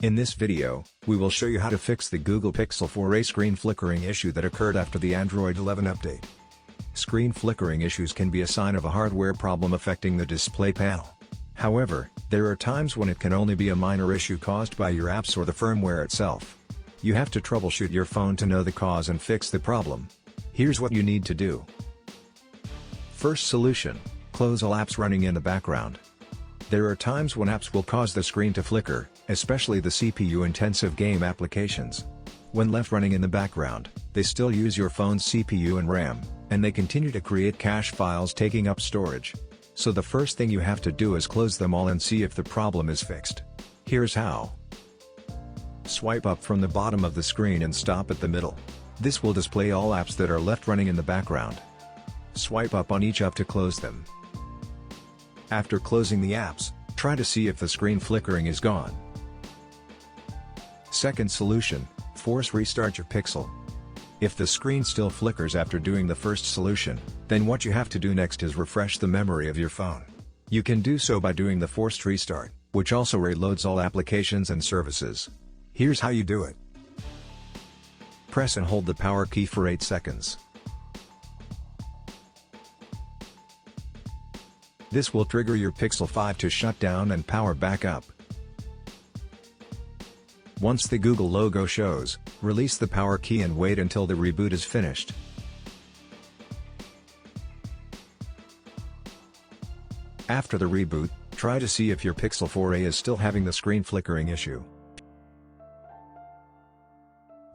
In this video, we will show you how to fix the Google Pixel 4a screen flickering issue that occurred after the Android 11 update. Screen flickering issues can be a sign of a hardware problem affecting the display panel. However, there are times when it can only be a minor issue caused by your apps or the firmware itself. You have to troubleshoot your phone to know the cause and fix the problem. Here's what you need to do. First solution: close all apps running in the background. There are times when apps will cause the screen to flicker, especially the CPU-intensive game applications. When left running in the background, they still use your phone's CPU and RAM, and they continue to create cache files taking up storage. So the first thing you have to do is close them all and see if the problem is fixed. Here's how. Swipe up from the bottom of the screen and stop at the middle. This will display all apps that are left running in the background. Swipe up on each app to close them. After closing the apps, try to see if the screen flickering is gone. Second solution: force restart your Pixel. If the screen still flickers after doing the first solution, then what you have to do next is refresh the memory of your phone. You can do so by doing the forced restart, which also reloads all applications and services. Here's how you do it. Press and hold the power key for 8 seconds. This will trigger your Pixel 5 to shut down and power back up. Once the Google logo shows, release the power key and wait until the reboot is finished. After the reboot, try to see if your Pixel 4a is still having the screen flickering issue.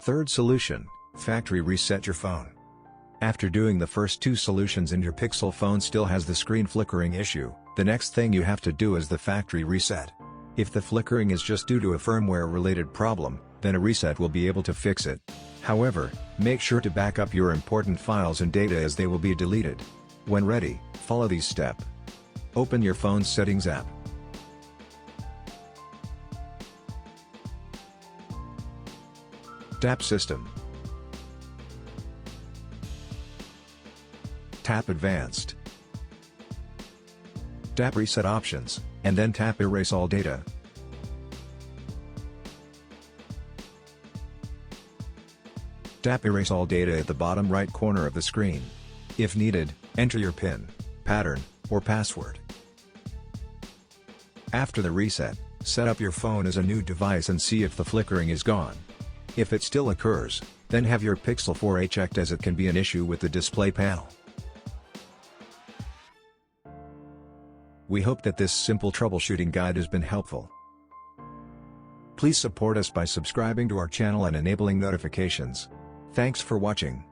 Third solution: factory reset your phone. After doing the first two solutions and your Pixel phone still has the screen flickering issue, the next thing you have to do is the factory reset. If the flickering is just due to a firmware-related problem, then a reset will be able to fix it. However, make sure to back up your important files and data as they will be deleted. When ready, follow these steps. Open your phone's Settings app. Tap System. Tap Advanced. Tap Reset Options, and then tap Erase All Data. Tap Erase All Data at the bottom right corner of the screen. If needed, enter your PIN, pattern, or password. After the reset, set up your phone as a new device and see if the flickering is gone. If it still occurs, then have your Pixel 4a checked, as it can be an issue with the display panel. We hope that this simple troubleshooting guide has been helpful. Please support us by subscribing to our channel and enabling notifications. Thanks for watching.